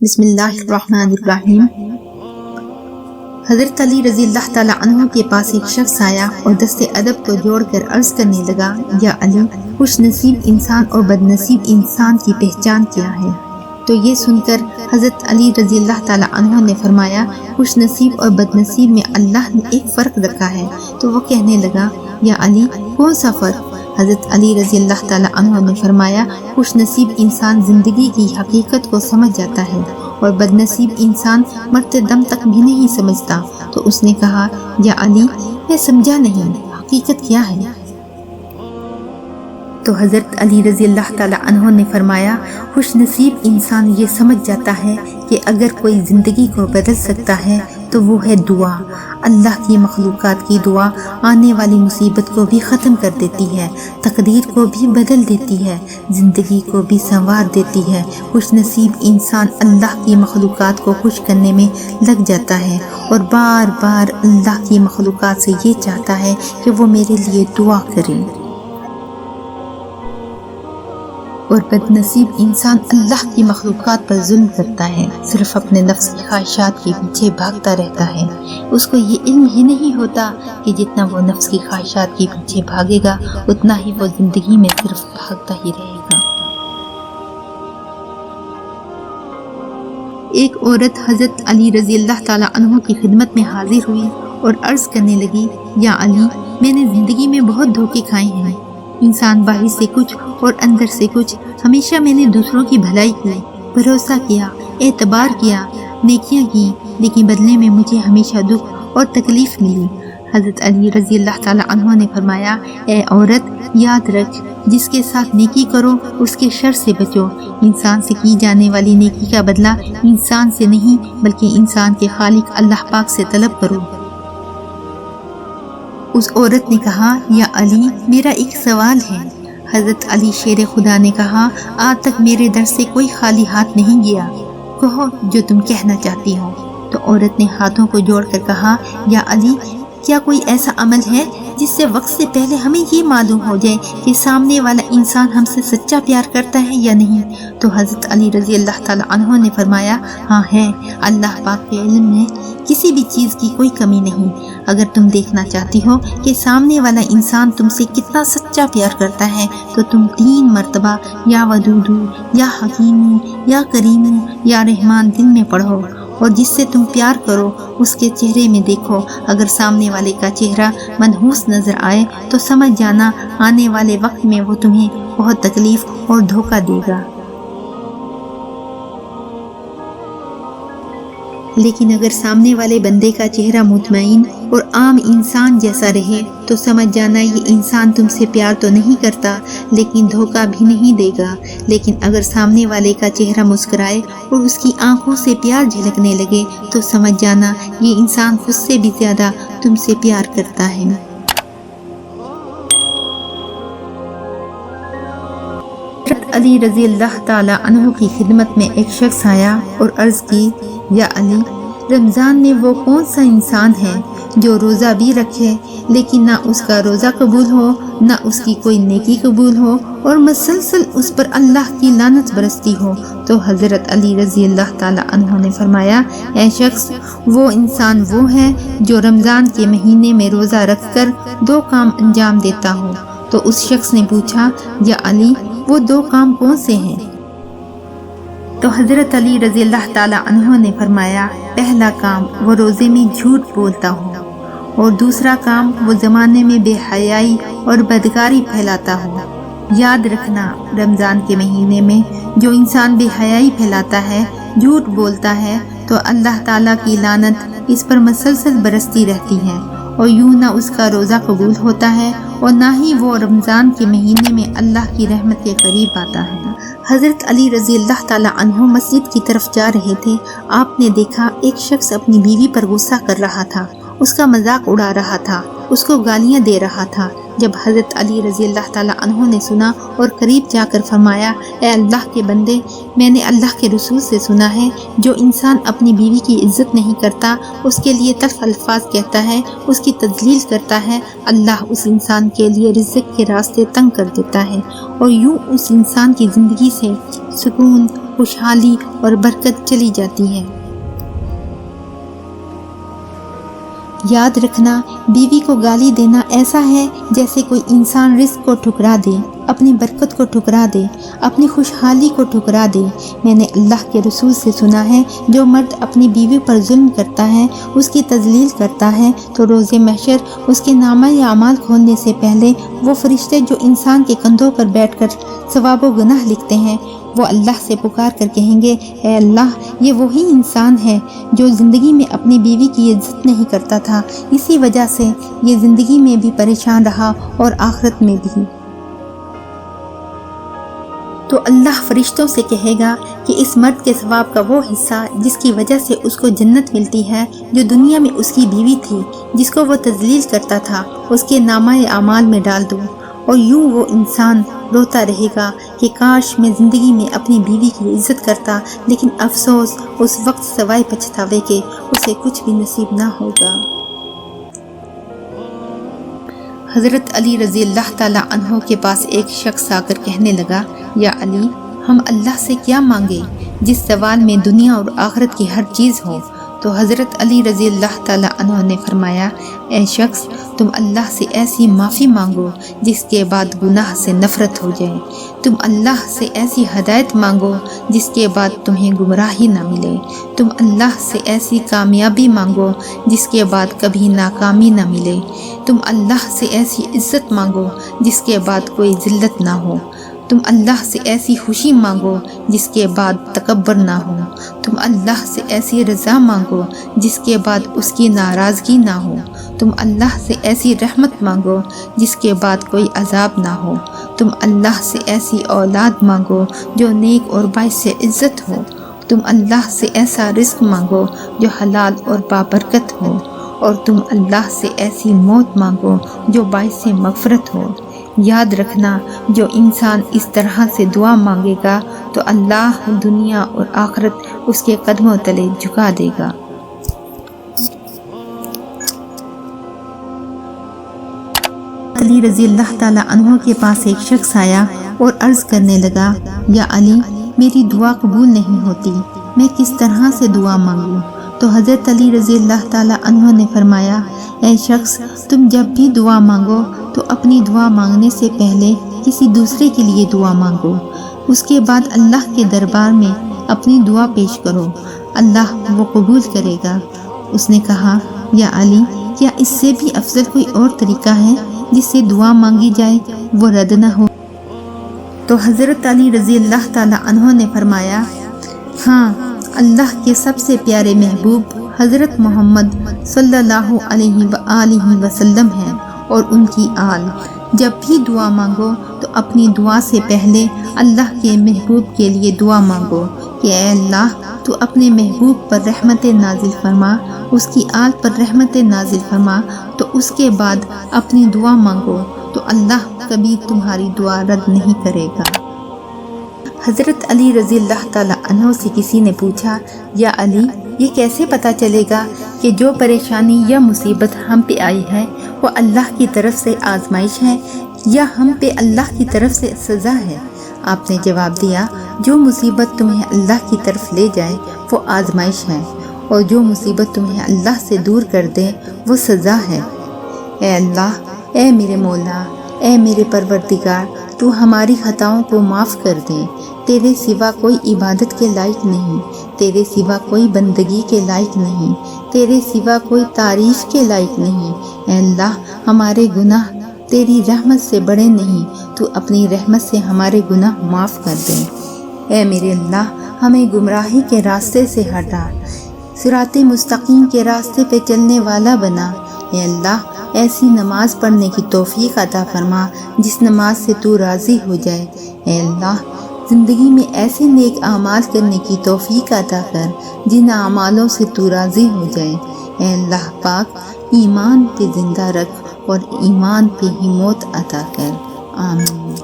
بسم اللہ الرحمن الرحیم۔ حضرت علی رضی اللہ تعالیٰ عنہ کے پاس ایک شخص آیا اور دست ادب کو جوڑ کر عرض کرنے لگا، یا علی، خوش نصیب انسان اور بد نصیب انسان کی پہچان کیا ہے؟ تو یہ سن کر حضرت علی رضی اللہ تعالیٰ عنہ نے فرمایا، خوش نصیب اور بد نصیب میں اللہ نے ایک فرق رکھا ہے۔ تو وہ کہنے لگا، یا علی، کون سا فرق؟ حضرت علی رضی اللہ تعالیٰ عنہ نے فرمایا، خوش نصیب انسان زندگی کی حقیقت کو سمجھ جاتا ہے اور بد نصیب انسان مرتے دم تک بھی نہیں سمجھتا۔ تو اس نے کہا، یا علی، میں سمجھا نہیں، حقیقت کیا ہے؟ تو حضرت علی رضی اللہ تعالیٰ عنہ نے فرمایا، خوش نصیب انسان یہ سمجھ جاتا ہے کہ اگر کوئی زندگی کو بدل سکتا ہے تو وہ ہے دعا۔ اللہ کی مخلوقات کی دعا آنے والی مصیبت کو بھی ختم کر دیتی ہے، تقدیر کو بھی بدل دیتی ہے، زندگی کو بھی سنوار دیتی ہے۔ خوش نصیب انسان اللہ کی مخلوقات کو خوش کرنے میں لگ جاتا ہے اور بار بار اللہ کی مخلوقات سے یہ چاہتا ہے کہ وہ میرے لیے دعا کریں۔ اور بد نصیب انسان اللہ کی مخلوقات پر ظلم کرتا ہے، صرف اپنے نفس کی خواہشات کے پیچھے بھاگتا رہتا ہے۔ اس کو یہ علم ہی نہیں ہوتا کہ جتنا وہ نفس کی خواہشات کے پیچھے بھاگے گا اتنا ہی وہ زندگی میں صرف بھاگتا ہی رہے گا۔ ایک عورت حضرت علی رضی اللہ تعالیٰ عنہ کی خدمت میں حاضر ہوئی اور عرض کرنے لگی، یا علی، میں نے زندگی میں بہت دھوکے کھائے ہیں، انسان باہر سے کچھ اور اندر سے کچھ۔ ہمیشہ میں نے دوسروں کی بھلائی کی، بھروسہ کیا، اعتبار کیا، نیکیاں کی، لیکن بدلے میں مجھے ہمیشہ دکھ اور تکلیف ملی۔ حضرت علی رضی اللہ تعالیٰ عنہ نے فرمایا، اے عورت، یاد رکھ، جس کے ساتھ نیکی کرو اس کے شر سے بچو۔ انسان سے کی جانے والی نیکی کا بدلہ انسان سے نہیں بلکہ انسان کے خالق اللہ پاک سے طلب کرو۔ اس عورت نے کہا، یا علی، میرا ایک سوال ہے۔ حضرت علی شیر خدا نے کہا، آج تک میرے در سے کوئی خالی ہاتھ نہیں گیا، کہو جو تم کہنا چاہتی ہو۔ تو عورت نے ہاتھوں کو جوڑ کر کہا، یا علی، کیا کوئی ایسا عمل ہے جس سے وقت سے پہلے ہمیں یہ معلوم ہو جائے کہ سامنے والا انسان ہم سے سچا پیار کرتا ہے یا نہیں؟ تو حضرت علی رضی اللہ تعالیٰ عنہ نے فرمایا، ہاں ہے، اللہ پاک کے علم میں کسی بھی چیز کی کوئی کمی نہیں۔ اگر تم دیکھنا چاہتی ہو کہ سامنے والا انسان تم سے کتنا سچا پیار کرتا ہے تو تم 3 مرتبہ یا ودودو، یا حکیم، یا کریم، یا رحمان دن میں پڑھو، اور جس سے تم پیار کرو اس کے چہرے میں دیکھو۔ اگر سامنے والے کا چہرہ منحوس نظر آئے تو سمجھ جانا آنے والے وقت میں وہ تمہیں بہت تکلیف اور دھوکہ دے گا۔ لیکن اگر سامنے والے بندے کا چہرہ مطمئن اور عام انسان جیسا رہے تو سمجھ جانا یہ انسان تم سے پیار تو نہیں کرتا لیکن دھوکہ بھی نہیں دے گا۔ لیکن اگر سامنے والے کا چہرہ مسکرائے اور اس کی آنکھوں سے پیار جھلکنے لگے تو سمجھ جانا یہ انسان خود سے بھی زیادہ تم سے پیار کرتا ہے۔ حضرت علی رضی اللہ تعالیٰ عنہ کی خدمت میں ایک شخص آیا اور عرض کی، یا علی، رمضان میں وہ کون سا انسان ہے جو روزہ بھی رکھے لیکن نہ اس کا روزہ قبول ہو، نہ اس کی کوئی نیکی قبول ہو، اور مسلسل اس پر اللہ کی لعنت برستی ہو؟ تو حضرت علی رضی اللہ تعالیٰ عنہ نے فرمایا، اے شخص، وہ انسان وہ ہے جو رمضان کے مہینے میں روزہ رکھ کر 2 کام انجام دیتا ہو۔ تو اس شخص نے پوچھا، یا علی، وہ 2 کام کون سے ہیں؟ تو حضرت علی رضی اللہ تعالیٰ عنہ نے فرمایا، پہلا کام وہ روزے میں جھوٹ بولتا ہو، اور دوسرا کام وہ زمانے میں بے حیائی اور بدکاری پھیلاتا ہو۔ یاد رکھنا، رمضان کے مہینے میں جو انسان بے حیائی پھیلاتا ہے، جھوٹ بولتا ہے، تو اللہ تعالیٰ کی لعنت اس پر مسلسل برستی رہتی ہے، اور یوں نہ اس کا روزہ قبول ہوتا ہے اور نہ ہی وہ رمضان کے مہینے میں اللہ کی رحمت کے قریب آتا ہے۔ حضرت علی رضی اللہ تعالیٰ عنہ مسجد کی طرف جا رہے تھے۔ آپ نے دیکھا ایک شخص اپنی بیوی پر غصہ کر رہا تھا، اس کا مذاق اڑا رہا تھا، اس کو گالیاں دے رہا تھا۔ جب حضرت علی رضی اللہ تعالیٰ عنہ نے سنا اور قریب جا کر فرمایا، اے اللہ کے بندے، میں نے اللہ کے رسول سے سنا ہے جو انسان اپنی بیوی کی عزت نہیں کرتا، اس کے لیے تلخ الفاظ کہتا ہے، اس کی تذلیل کرتا ہے، اللہ اس انسان کے لیے رزق کے راستے تنگ کر دیتا ہے اور یوں اس انسان کی زندگی سے سکون، خوشحالی اور برکت چلی جاتی ہے۔ یاد رکھنا، بیوی کو گالی دینا ایسا ہے جیسے کوئی انسان رزق کو ٹھکرا دے، اپنی برکت کو ٹھکرا دے، اپنی خوشحالی کو ٹھکرا دے۔ میں نے اللہ کے رسول سے سنا ہے، جو مرد اپنی بیوی پر ظلم کرتا ہے، اس کی تذلیل کرتا ہے، تو روز محشر اس کے نامہ اعمال کھولنے سے پہلے وہ فرشتے جو انسان کے کندھوں پر بیٹھ کر ثواب و گناہ لکھتے ہیں، وہ اللہ سے پکار کر کہیں گے، اے اللہ، یہ وہی انسان ہے جو زندگی میں اپنی بیوی کی عزت نہیں کرتا تھا، اسی وجہ سے یہ زندگی میں بھی پریشان رہا اور آخرت میں بھی۔ تو اللہ فرشتوں سے کہے گا کہ اس مرد کے ثواب کا وہ حصہ جس کی وجہ سے اس کو جنت ملتی ہے، جو دنیا میں اس کی بیوی تھی، جس کو وہ تذلیل کرتا تھا، اس کے نامہ اعمال میں ڈال دوں۔ اور یوں وہ انسان روتا رہے گا کہ کاش میں زندگی میں اپنی بیوی کی عزت کرتا، لیکن افسوس اس وقت سوائے پچھتاوے کے اسے کچھ بھی نصیب نہ ہوگا۔ حضرت علی رضی اللہ تعالیٰ عنہ کے پاس ایک شخص آ کر کہنے لگا، یا علی، ہم اللہ سے کیا مانگے جس سوال میں دنیا اور آخرت کی ہر چیز ہو؟ تو حضرت علی رضی اللہ تعالیٰ عنہ نے فرمایا، اے شخص، تم اللہ سے ایسی معافی مانگو جس کے بعد گناہ سے نفرت ہو جائے، تم اللہ سے ایسی ہدایت مانگو جس کے بعد تمہیں گمراہی نہ ملے، تم اللہ سے ایسی کامیابی مانگو جس کے بعد کبھی ناکامی نہ ملے، تم اللہ سے ایسی عزت مانگو جس کے بعد کوئی ذلت نہ ہو، تم اللہ سے ایسی خوشی مانگو جس کے بعد تکبر نہ ہو، تم اللہ سے ایسی رضا مانگو جس کے بعد اس کی ناراضگی نہ ہو، تم اللہ سے ایسی رحمت مانگو جس کے بعد کوئی عذاب نہ ہو، تم اللہ سے ایسی اولاد مانگو جو نیک اور باعث عزت ہو، تم اللہ سے ایسا رزق مانگو جو حلال اور بابرکت ہو، اور تم اللہ سے ایسی موت مانگو جو باعث مغفرت ہو۔ یاد رکھنا، جو انسان اس طرح سے دعا مانگے گا تو اللہ دنیا اور آخرت اس کے قدموں تلے جھکا دے گا۔ علی رضی اللہ تعالیٰ عنہ کے پاس ایک شخص آیا اور عرض کرنے لگا، یا علی، میری دعا قبول نہیں ہوتی، میں کس طرح سے دعا مانگوں؟ تو حضرت علی رضی اللہ تعالیٰ عنہ نے فرمایا، اے شخص، تم جب بھی دعا مانگو تو اپنی دعا مانگنے سے پہلے کسی دوسرے کے لیے دعا مانگو، اس کے بعد اللہ کے دربار میں اپنی دعا پیش کرو، اللہ وہ قبول کرے گا۔ اس نے کہا، یا علی، کیا اس سے بھی افضل کوئی اور طریقہ ہے جس سے دعا مانگی جائے وہ رد نہ ہو؟ تو حضرت علی رضی اللہ تعالیٰ عنہ نے فرمایا، ہاں، اللہ کے سب سے پیارے محبوب حضرت محمد صلی اللہ علیہ وآلہ وسلم ہیں اور ان کی آل۔ جب بھی دعا مانگو تو اپنی دعا سے پہلے اللہ کے محبوب کے لیے دعا مانگو کہ اے اللہ، تو اپنے محبوب پر رحمت نازل فرما، اس کی آل پر رحمت نازل فرما، تو اس کے بعد اپنی دعا مانگو تو اللہ کبھی تمہاری دعا رد نہیں کرے گا۔ حضرت علی رضی اللہ تعالیٰ عنہ سے کسی نے پوچھا، یا علی، یہ کیسے پتہ چلے گا کہ جو پریشانی یا مصیبت ہم پہ آئی ہے وہ اللہ کی طرف سے آزمائش ہے یا ہم پہ اللہ کی طرف سے سزا ہے؟ آپ نے جواب دیا، جو مصیبت تمہیں اللہ کی طرف لے جائے وہ آزمائش ہے، اور جو مصیبت تمہیں اللہ سے دور کر دے وہ سزا ہے۔ اے اللہ، اے میرے مولا، اے میرے پروردگار، تو ہماری خطاؤں کو معاف کر دے۔ تیرے سوا کوئی عبادت کے لائق نہیں، تیرے سوا کوئی بندگی کے لائق نہیں، تیرے سوا کوئی تعریف کے لائق نہیں۔ اے اللہ، ہمارے گناہ تیری رحمت سے بڑے نہیں، تو اپنی رحمت سے ہمارے گناہ معاف کر دے۔ اے میرے اللہ، ہمیں گمراہی کے راستے سے ہٹا، صراط مستقیم کے راستے پہ چلنے والا بنا۔ اے اللہ، ایسی نماز پڑھنے کی توفیق عطا فرما جس نماز سے تو راضی ہو جائے۔ اے اللہ، زندگی میں ایسے نیک اعمال کرنے کی توفیق عطا کر جن اعمالوں سے تو راضی ہو جائے۔ اے اللہ پاک، ایمان پہ زندہ رکھ اور ایمان پہ ہی موت عطا کر۔ آمین۔